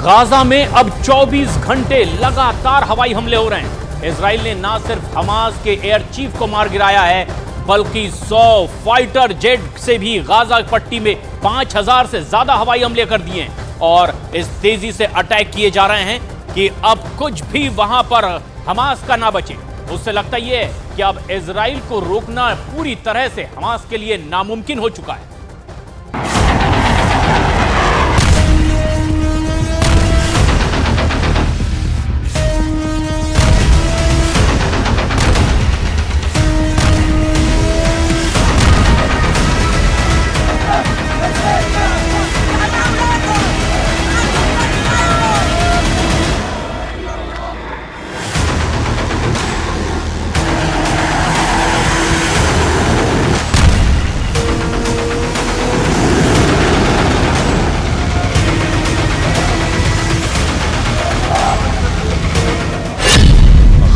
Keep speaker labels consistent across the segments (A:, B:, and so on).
A: Gaza में अब 24 घंटे लगातार हवाई हमले हो रहे हैं। इजराइल ने ना सिर्फ हमास के एयर चीफ को मार गिराया है, बल्कि 100 फाइटर जेट से भी गाजा पट्टी में 5000 से ज्यादा हवाई हमले कर दिए हैं। और इस तेजी से अटैक किए जा रहे हैं कि अब कुछ भी वहां पर हमास का ना बचे। उससे लगता यह है कि अब इजराइल को रोकना पूरी तरह से हमास के लिए नामुमकिन हो चुका है।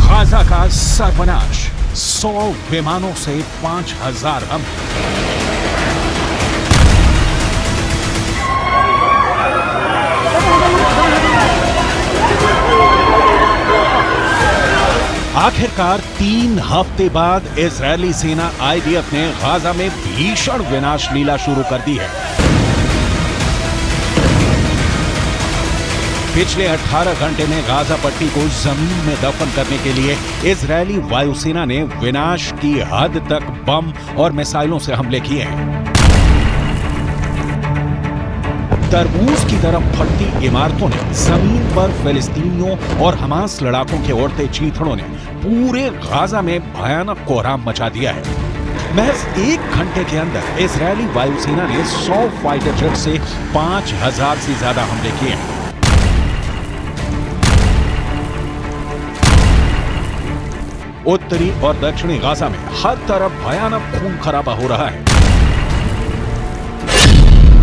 B: गाजा का सर्वनाश, 100 विमानों से 5000 हमले। आखिरकार 3 हफ्ते बाद इजरायली सेना आईडीएफ ने गाजा में भीषण विनाश लीला शुरू कर दी है। पिछले 18 घंटे में गाजा पट्टी को जमीन में दफन करने के लिए इजरायली वायुसेना ने विनाश की हद तक बम और मिसाइलों से हमले किए हैं। तरबूज की तरफ फटती इमारतों ने, जमीन पर फिलिस्तीनियों और हमास लड़ाकों के उड़ते चीथड़ों ने पूरे गाजा में भयानक कोहराम मचा दिया है। महज 1 घंटे के अंदर इजरायली वायुसेना ने 100 फाइटर जेट से 5000 से ज्यादा हमले किए हैं। उत्तरी और दक्षिणी गाजा में हर तरफ भयानक खून खराबा हो रहा है।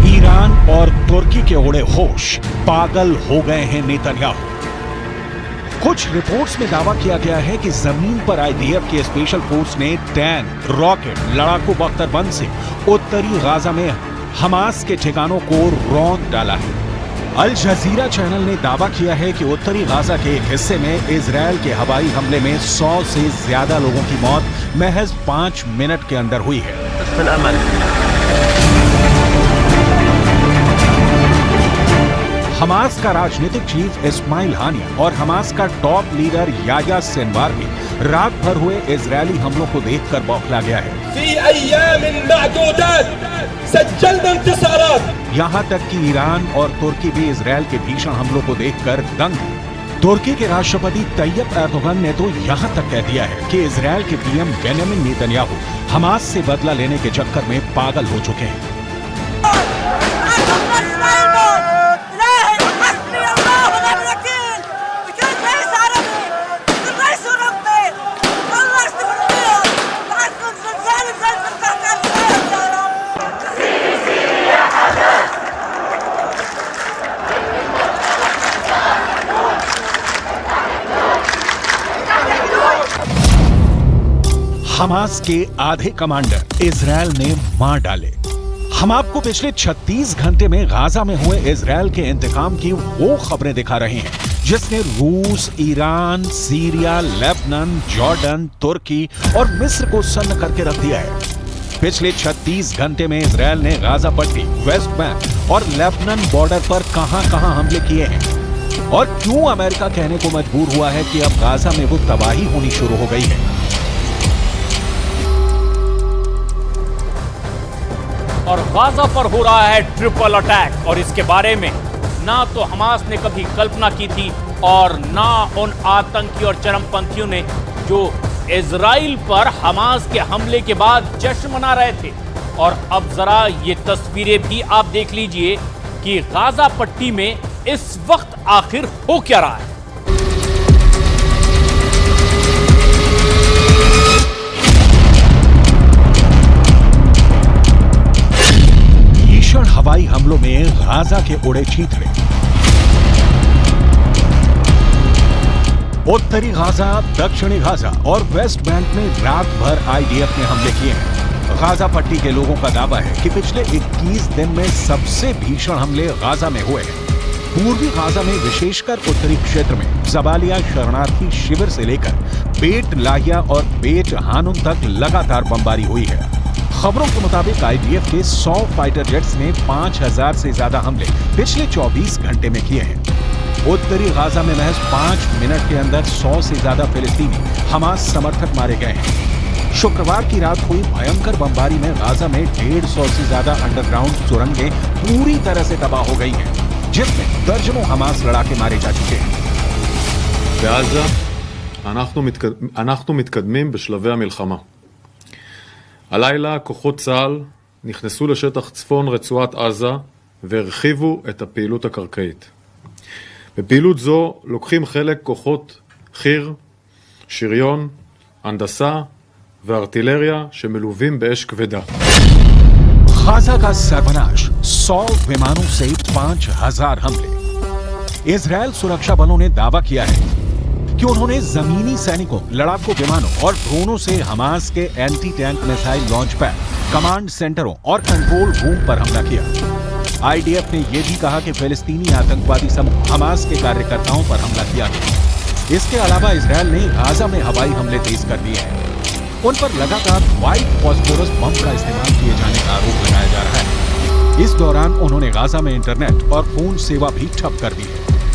B: ईरान और तुर्की के उड़े होश, पागल हो गए हैं नेतन्याहू। कुछ रिपोर्ट्स में दावा किया गया है कि जमीन पर आईडीएफ की स्पेशल फोर्स ने टैंक, रॉकेट, लड़ाकू बख्तरबंद से उत्तरी गाजा में हमास के ठिकानों को रौंद डाला है। अल जजीरा चैनल ने दावा किया है कि उत्तरी गाजा के एक हिस्से में इजरायल के हवाई हमले में 100 से ज्यादा लोगों की मौत महज 5 मिनट के अंदर हुई है। हमास का राजनीतिक चीफ इस्माइल हानिया और हमास का टॉप लीडर याह्या सिनवार भी रात भर हुए इजरायली हमलों को देखकर बौखला गया है। यहां तक कि ईरान और तुर्की भी इजरायल के भीषण हमलों को देखकर दंग है। तुर्की के राष्ट्रपति तैयब एर्दोगन ने तो यहां तक कह दिया है कि इजरायल के पीएम बेंजामिन नेतन्याहू हमास से बदला लेने के चक्कर में पागल हो चुके हैं। हमास के आधे कमांडर इजरायल ने मार डाले। हम आपको पिछले 36 घंटे में गाजा में हुए इजरायल के इंतकाम की वो खबरें दिखा रहे हैं जिसने रूस, ईरान, सीरिया, लेबनान, जॉर्डन, तुर्की और मिस्र को सन्न करके रख दिया है। पिछले 36 घंटे में इजरायल ने गाजा पट्टी, वेस्ट बैंक और लेबनान बॉर्डर पर कहां-कहां हमले किए हैं और क्यों अमेरिका कहने को मजबूर हुआ है कि अब गाजा में वो तबाही होनी शुरू हो गई है।
A: और गाजा पर हो रहा है ट्रिपल अटैक, और इसके बारे में ना तो हमास ने कभी कल्पना की थी और ना उन आतंकी और चरमपंथियों ने जो इजराइल पर हमास के हमले के बाद जश्न मना रहे थे। और अब जरा ये तस्वीरें भी आप देख लीजिए कि गाजा पट्टी में इस वक्त आखिर हो क्या रहा है।
B: हवाई हमलों में गाजा के उड़े चीथड़े। उत्तरी गाजा, दक्षिणी गाजा और वेस्ट बैंक में रात भर आईडीएफ ने हमले किए हैं। गाजा पट्टी के लोगों का दावा है कि पिछले 21 दिन में सबसे भीषण हमले गाजा में हुए हैं। पूर्वी गाजा में विशेषकर उत्तरी क्षेत्र में जबालिया शरणार्थी शिविर से लेकर बेट लाहिया और बेट हानुन तक लगातार बमबारी हुई है। खबरों के मुताबिक आईडीएफ के 100 फाइटर जेट्स ने 5000 से ज्यादा हमले पिछले 24 घंटे में किए हैं। उत्तरी गाजा में महज 5 मिनट के अंदर 100 से ज्यादा फिलिस्तीनी हमास समर्थक मारे गए हैं। शुक्रवार की रात हुई भयंकर बमबारी में गाजा में 150 से ज्यादा अंडरग्राउंड सुरंगें पूरी तरह से तबाह हो गई हैं, जिसमें दर्जनों हमास लड़ाके मारे जा चुके हैं।
C: בעזה אנחנו מתקדמים בשלבי המלחמה. הלילה כוחות צה"ל נכנסו לשטח צפון רצועת עזה והרחיבו את הפעילות הקרקעית. בפעילות זו לוקחים חלק כוחות חי"ר, שריון, הנדסה וארטילריה שמלווים באש כבדה.
B: गाजा का सर्वनाश, 100 विमानों से 5000 हमले। इजरायल सुरक्षा बलों ने दावा किया है कि उन्होंने जमीनी सैनिकों, लड़ाकू विमानों और ड्रोनों से हमास के anti tank missile launch pad, command सेंटरों और कंट्रोल रूम पर हमला किया। आईडीएफ ने यह भी कहा कि फिलिस्तीनी आतंकवादी समूह हमास के कार्यकर्ताओं पर हमला किया गया। इसके अलावा इजरायल ने गाजा में हवाई हमले तेज कर दिए हैं। उन पर लगातार व्हाइट फॉस्फोरस बम का इस्तेमाल किए जाने का आरोप लगाया जा रहा है। इस दौरान उन्होंने गाजा में इंटरनेट और फोन सेवा भी ठप कर दी है।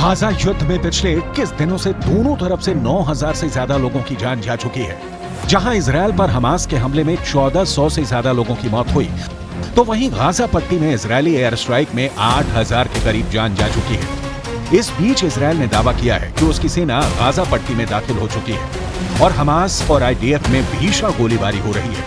B: गाजा युद्ध में पिछले 21 दिनों से दोनों तरफ से 9000 से ज्यादा लोगों की जान जा चुकी है। जहां इजरायल पर हमास के हमले में 1400 से ज्यादा लोगों की मौत हुई, तो वहीं गाजा पट्टी में इजरायली एयर स्ट्राइक में 8000 के करीब जान जा चुकी है। इस बीच इजरायल ने दावा किया है कि उसकी सेना गाजा पट्टी में दाखिल हो चुकी है और हमास और आईडीएफ में भीषण गोलीबारी हो रही है।